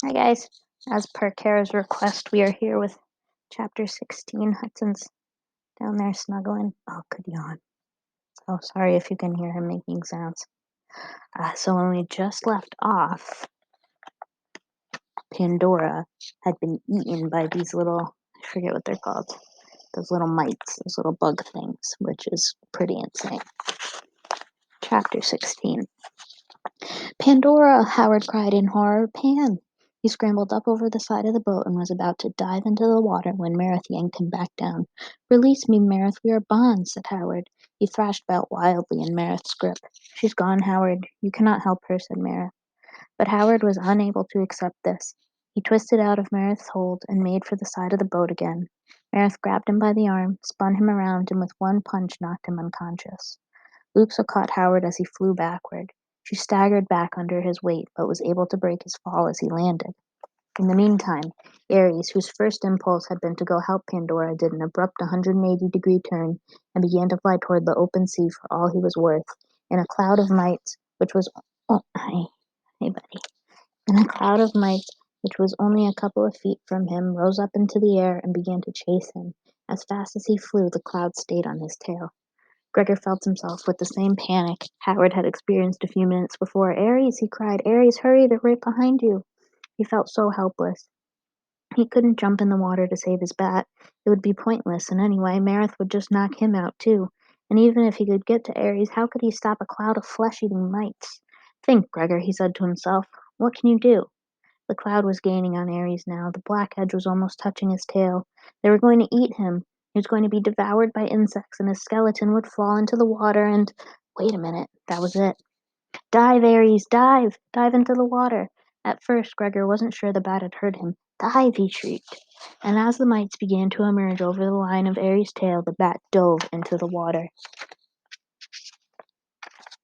Hi guys. As per Kara's request, we are here with chapter 16. Hudson's down there snuggling. Oh, good yawn. Oh, sorry if you can hear him making sounds. So when we just left off, Pandora had been eaten by these little, I forget what they're called, those little mites, those little bug things, which is pretty insane. Chapter 16. Pandora! Howard cried in horror. Pan! He scrambled up over the side of the boat and was about to dive into the water when Marith yanked him back down. Release me, Marith, we are bonds, said Howard. He thrashed about wildly in Marith's grip. She's gone, Howard. You cannot help her, said Marith. But Howard was unable to accept this. He twisted out of Marith's hold and made for the side of the boat again. Marith grabbed him by the arm, spun him around, and with one punch knocked him unconscious. Luxa caught Howard as he flew backward. She staggered back under his weight, but was able to break his fall as he landed. In the meantime, Ares, whose first impulse had been to go help Pandora, did an abrupt 180-degree turn and began to fly toward the open sea for all he was worth, in a cloud of mites, which was in a cloud of mites which was only a couple of feet from him, rose up into the air and began to chase him. As fast as he flew, the cloud stayed on his tail. Gregor felt himself with the same panic Howard had experienced a few minutes before. Ares, he cried. Ares, hurry, they're right behind you. He felt so helpless. He couldn't jump in the water to save his bat. It would be pointless, and anyway, Marith would just knock him out too. And even if he could get to Ares, how could he stop a cloud of flesh-eating mites? Think, Gregor, he said to himself. What can you do? The cloud was gaining on Ares now. The black edge was almost touching his tail. They were going to eat him. He was going to be devoured by insects, and his skeleton would fall into the water and... Wait a minute. That was it. Dive, Ares, dive! Dive into the water. At first, Gregor wasn't sure the bat had heard him. Dive, he shrieked. And as the mites began to emerge over the line of Ares' tail, the bat dove into the water.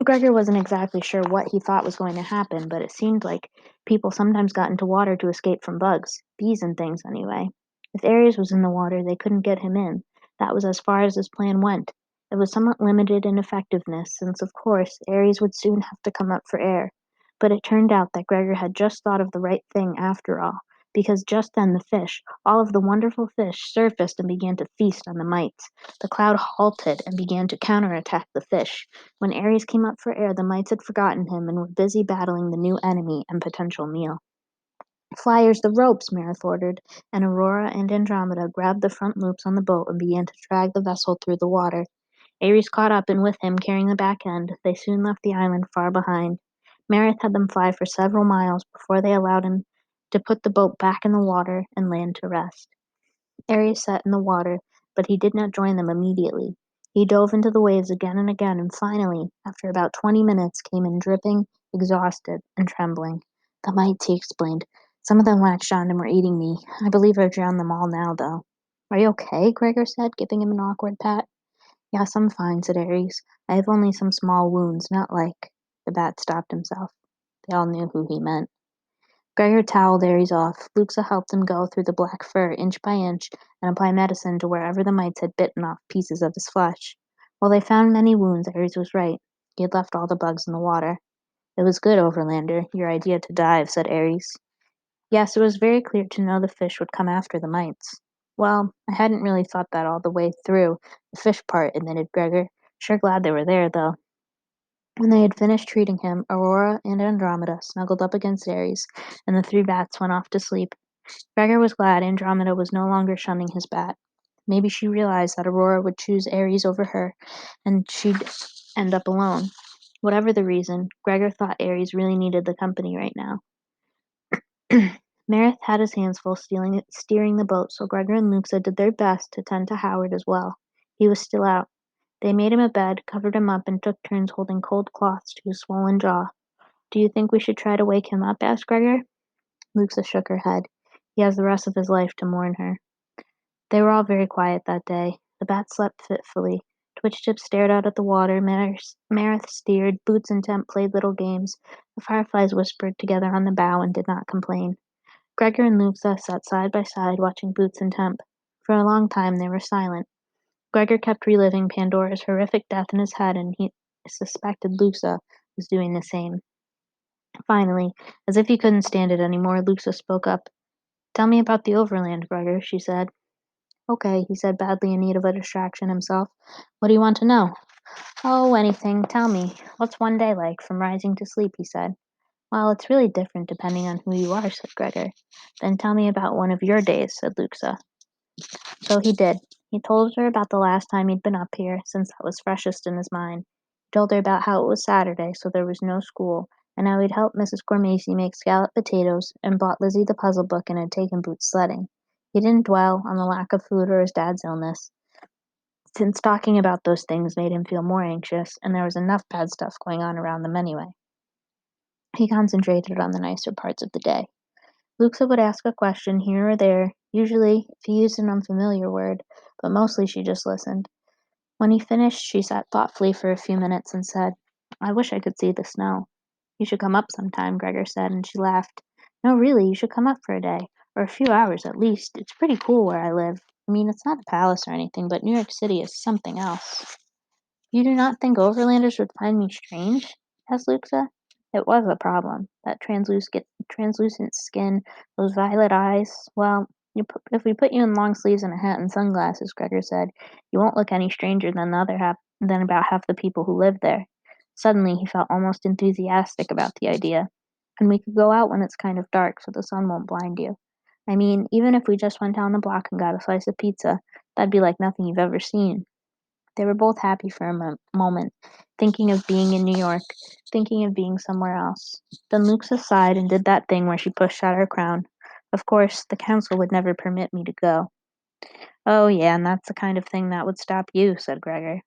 Gregor wasn't exactly sure what he thought was going to happen, but it seemed like people sometimes got into water to escape from bugs. Bees and things, anyway. If Ares was in the water, they couldn't get him in. That was as far as his plan went. It was somewhat limited in effectiveness, since, of course, Ares would soon have to come up for air. But it turned out that Gregor had just thought of the right thing after all, because just then the fish, all of the wonderful fish, surfaced and began to feast on the mites. The cloud halted and began to counterattack the fish. When Ares came up for air, the mites had forgotten him and were busy battling the new enemy and potential meal. Flyers, the ropes, Marith ordered, and Aurora and Andromeda grabbed the front loops on the boat and began to drag the vessel through the water. Ares caught up, and with him, carrying the back end, they soon left the island far behind. Marith had them fly for several miles before they allowed him to put the boat back in the water and land to rest. Ares sat in the water, but he did not join them immediately. He dove into the waves again and finally, after about 20 minutes, came in dripping, exhausted, and trembling. The mites, he explained. Some of them latched on and were eating me. I believe I've drowned them all now, though. Are you okay? Gregor said, giving him an awkward pat. Yes, I'm fine, said Ares. I have only some small wounds, not like... The bat stopped himself. They all knew who he meant. Gregor toweled Ares off. Luxa helped him go through the black fur inch by inch and apply medicine to wherever the mites had bitten off pieces of his flesh. While they found many wounds, Ares was right. He had left all the bugs in the water. It was good, Overlander, your idea to dive, said Ares. Yes, it was very clear to know the fish would come after the mites. Well, I hadn't really thought that all the way through, the fish part, admitted Gregor. Sure glad they were there, though. When they had finished treating him, Aurora and Andromeda snuggled up against Ares, and the three bats went off to sleep. Gregor was glad Andromeda was no longer shunning his bat. Maybe she realized that Aurora would choose Ares over her, and she'd end up alone. Whatever the reason, Gregor thought Ares really needed the company right now. Marith had his hands full steering the boat, so Gregor and Luxa did their best to tend to Howard as well. He was still out. They made him a bed, covered him up, and took turns holding cold cloths to his swollen jaw. Do you think we should try to wake him up? Asked Gregor. Luxa shook her head. He has the rest of his life to mourn her. They were all very quiet that day. The bat slept fitfully. Twitchtip stared out at the water. Marith steered. Boots and Temp played little games. The fireflies whispered together on the bow and did not complain. Gregor and Luxa sat side by side watching Boots and Temp. For a long time they were silent. Gregor kept reliving Pandora's horrific death in his head, and he suspected Luxa was doing the same. Finally, as if he couldn't stand it any more, Luxa spoke up. "Tell me about the Overland, Gregor," she said. "Okay," he said, badly in need of a distraction himself. "What do you want to know?" "Oh, anything. Tell me. What's one day like, from rising to sleep?" he said. "Well, it's really different depending on who you are," said Gregor. "Then tell me about one of your days," said Luxa. So he did. He told her about the last time he'd been up here, since that was freshest in his mind. He told her about how it was Saturday, so there was no school, and how he'd helped Mrs. Cormacy make scalloped potatoes, and bought Lizzie the puzzle book, and had taken Boots sledding. He didn't dwell on the lack of food or his dad's illness, since talking about those things made him feel more anxious, and there was enough bad stuff going on around them anyway. He concentrated on the nicer parts of the day. Luxa would ask a question here or there, usually if he used an unfamiliar word, but mostly she just listened. When he finished, she sat thoughtfully for a few minutes and said, "I wish I could see the snow." "You should come up sometime," Gregor said, and she laughed. "No, really, you should come up for a day, or a few hours at least. It's pretty cool where I live. I mean, it's not a palace or anything, but New York City is something else." "You do not think overlanders would find me strange?" asked Luxa. It was a problem. That translucent skin, those violet eyes. "Well, if we put you in long sleeves and a hat and sunglasses," Gregor said, "you won't look any stranger than about half the people who live there." Suddenly he felt almost enthusiastic about the idea. "And we could go out when it's kind of dark, so the sun won't blind you. I mean, even if we just went down the block and got a slice of pizza, that'd be like nothing you've ever seen." They were both happy for a moment, thinking of being in New York, thinking of being somewhere else. Then Luxa sighed and did that thing where she pushed out her crown. "Of course, the council would never permit me to go." "Oh, yeah, and that's the kind of thing that would stop you," said Gregor.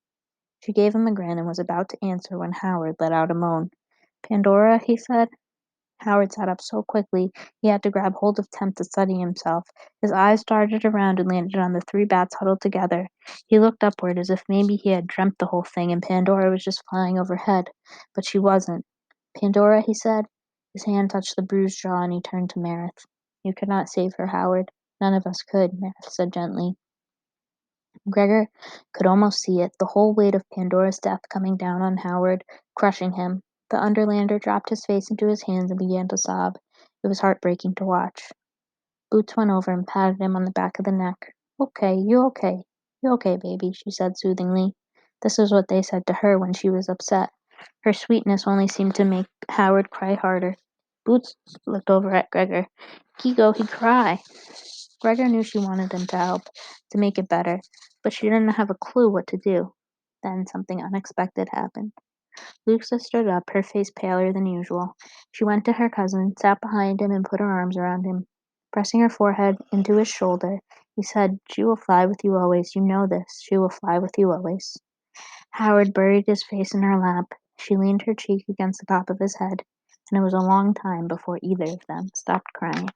She gave him a grin and was about to answer when Howard let out a moan. "Pandora," he said. Howard sat up so quickly he had to grab hold of Temp to steady himself. His eyes darted around and landed on the three bats huddled together. He looked upward as if maybe he had dreamt the whole thing and Pandora was just flying overhead. But she wasn't. "Pandora," he said. His hand touched the bruised jaw and he turned to Marith. "You could not save her, Howard. None of us could," Marith said gently. Gregor could almost see it, the whole weight of Pandora's death coming down on Howard, crushing him. The Underlander dropped his face into his hands and began to sob. It was heartbreaking to watch. Boots went over and patted him on the back of the neck. "Okay, you okay. You okay, baby," she said soothingly. This was what they said to her when she was upset. Her sweetness only seemed to make Howard cry harder. Boots looked over at Gregor. "Gigo, he cry." Gregor knew she wanted him to help, to make it better, but she didn't have a clue what to do. Then something unexpected happened. Luxa stood up, her face paler than usual. She went to her cousin, sat behind him, and put her arms around him. Pressing her forehead into his shoulder, he said, "She will fly with you always. You know this. She will fly with you always." Howard buried his face in her lap. She leaned her cheek against the top of his head, and it was a long time before either of them stopped crying.